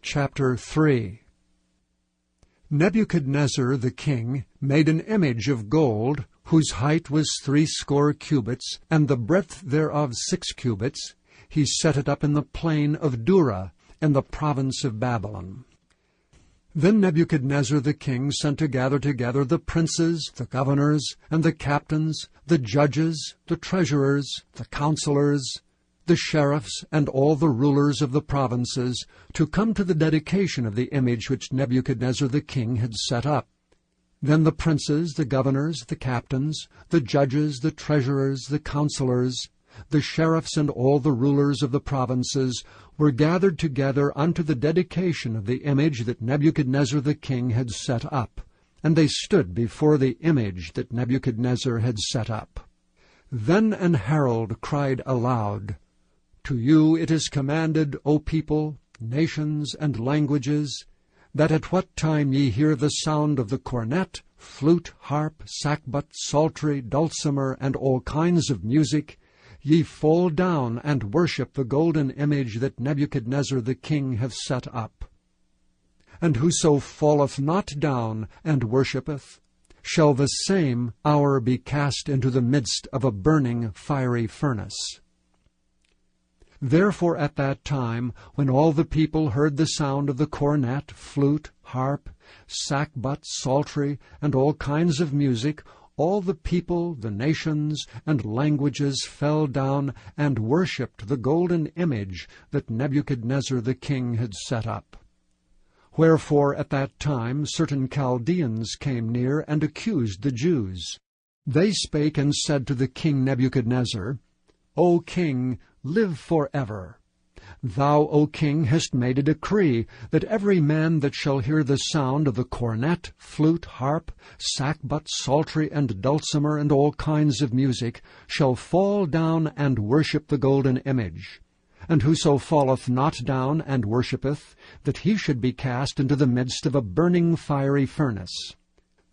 Chapter 3. Nebuchadnezzar the king made an image of gold, whose height was 60 cubits, and the breadth thereof 6 cubits. He set it up in the plain of Dura, in the province of Babylon. Then Nebuchadnezzar the king sent to gather together the princes, the governors, and the captains, the judges, the treasurers, the counselors, the sheriffs, and all the rulers of the provinces, to come to the dedication of the image which Nebuchadnezzar the king had set up. Then the princes, the governors, the captains, the judges, the treasurers, the counselors, the sheriffs, and all the rulers of the provinces were gathered together unto the dedication of the image that Nebuchadnezzar the king had set up. And they stood before the image that Nebuchadnezzar had set up. Then an herald cried aloud, To you it is commanded, O people, nations, and languages, that at what time ye hear the sound of the cornet, flute, harp, sackbut, psaltery, dulcimer, and all kinds of music, ye fall down and worship the golden image that Nebuchadnezzar the king hath set up. And whoso falleth not down and worshippeth, shall the same hour be cast into the midst of a burning fiery furnace. Therefore at that time, when all the people heard the sound of the cornet, flute, harp, sackbut, psaltery, and all kinds of music, all the people, the nations, and languages fell down and worshipped the golden image that Nebuchadnezzar the king had set up. Wherefore at that time certain Chaldeans came near and accused the Jews. They spake and said to the king Nebuchadnezzar, O king, live forever. Thou, O king, hast made a decree that every man that shall hear the sound of the cornet, flute, harp, sackbut, psaltery, and dulcimer, and all kinds of music, shall fall down and worship the golden image. And whoso falleth not down and worshippeth, that he should be cast into the midst of a burning fiery furnace.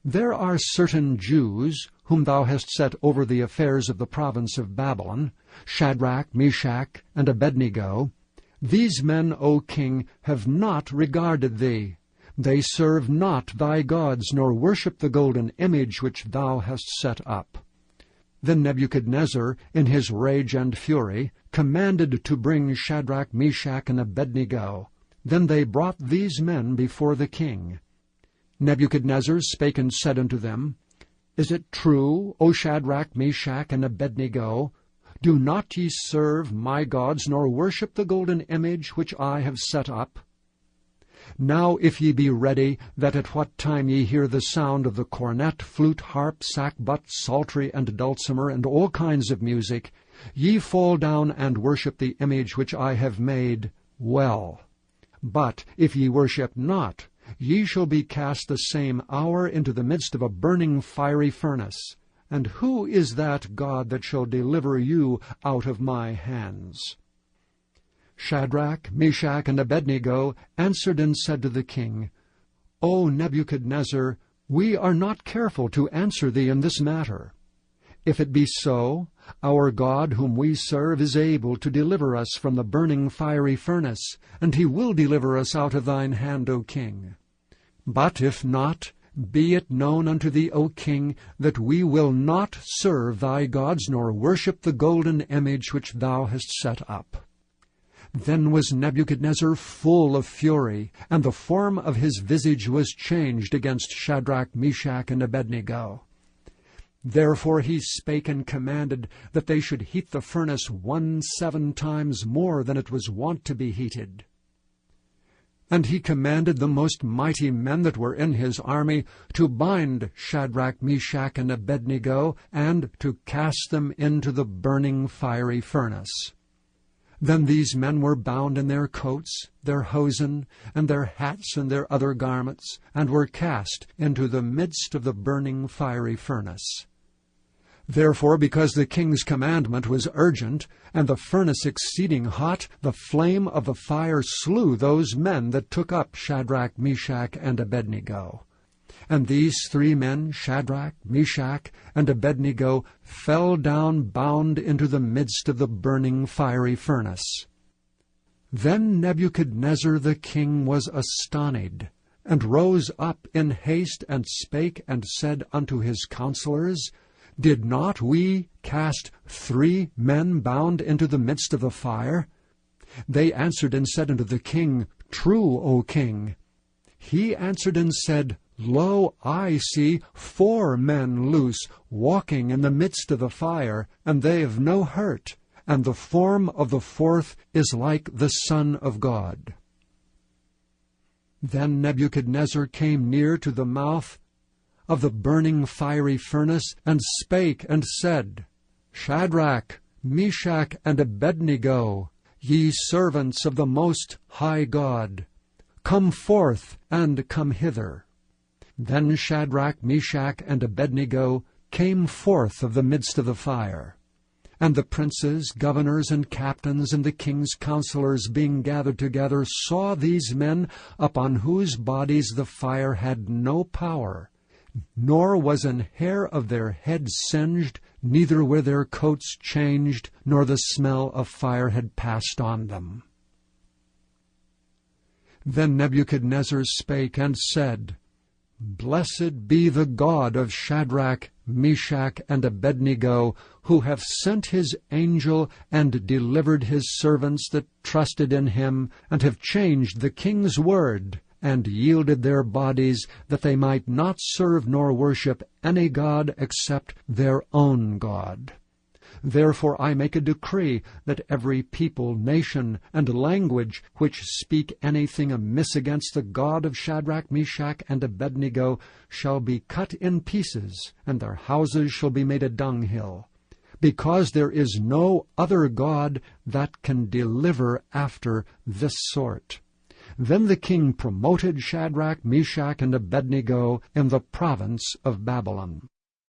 There are certain Jews, whom thou hast set over the affairs of the province of Babylon, Shadrach, Meshach, and Abednego. These men, O king, have not regarded thee. They serve not thy gods, nor worship the golden image which thou hast set up. Then Nebuchadnezzar, in his rage and fury, commanded to bring Shadrach, Meshach, and Abednego. Then they brought these men before the king. Nebuchadnezzar spake and said unto them, Is it true, O Shadrach, Meshach, and Abednego? Do not ye serve my gods, nor worship the golden image which I have set up? Now if ye be ready, that at what time ye hear the sound of the cornet, flute, harp, sackbut, psaltery, and dulcimer, and all kinds of music, ye fall down and worship the image which I have made, well. But if ye worship not, ye shall be cast the same hour into the midst of a burning fiery furnace. And who is that God that shall deliver you out of my hands? Shadrach, Meshach, and Abednego answered and said to the king, O Nebuchadnezzar, we are not careful to answer thee in this matter. If it be so, our God whom we serve is able to deliver us from the burning fiery furnace, and he will deliver us out of thine hand, O king. But if not, be it known unto thee, O king, that we will not serve thy gods, nor worship the golden image which thou hast set up. Then was Nebuchadnezzar full of fury, and the form of his visage was changed against Shadrach, Meshach, and Abednego. Therefore he spake and commanded that they should heat the furnace 17 times more than it was wont to be heated. And he commanded the most mighty men that were in his army to bind Shadrach, Meshach, and Abednego, and to cast them into the burning fiery furnace. Then these men were bound in their coats, their hosen, and their hats, and their other garments, and were cast into the midst of the burning fiery furnace. Therefore, because the king's commandment was urgent, and the furnace exceeding hot, the flame of the fire slew those men that took up Shadrach, Meshach, and Abednego. And these 3 men, Shadrach, Meshach, and Abednego, fell down bound into the midst of the burning fiery furnace. Then Nebuchadnezzar the king was astonied, and rose up in haste, and spake and said unto his counselors, Did not we cast 3 men bound into the midst of the fire? They answered and said unto the king, True, O king. He answered and said, Lo, I see 4 men loose, walking in the midst of the fire, and they have no hurt, and the form of the 4th is like the Son of God. Then Nebuchadnezzar came near to the mouth of the burning fiery furnace, and spake and said, Shadrach, Meshach, and Abednego, ye servants of the Most High God, come forth and come hither. Then Shadrach, Meshach, and Abednego came forth of the midst of the fire. And the princes, governors, and captains, and the king's counselors, being gathered together, saw these men, upon whose bodies the fire had no power, nor was an hair of their head singed, neither were their coats changed, nor the smell of fire had passed on them. Then Nebuchadnezzar spake and said, Blessed be the God of Shadrach, Meshach, and Abednego, who hath sent his angel and delivered his servants that trusted in him, and have changed the king's word, and yielded their bodies, that they might not serve nor worship any god except their own God. Therefore I make a decree that every people, nation, and language which speak anything amiss against the God of Shadrach, Meshach, and Abednego shall be cut in pieces, and their houses shall be made a dunghill, because there is no other God that can deliver after this sort. Then the king promoted Shadrach, Meshach, and Abednego in the province of Babylon.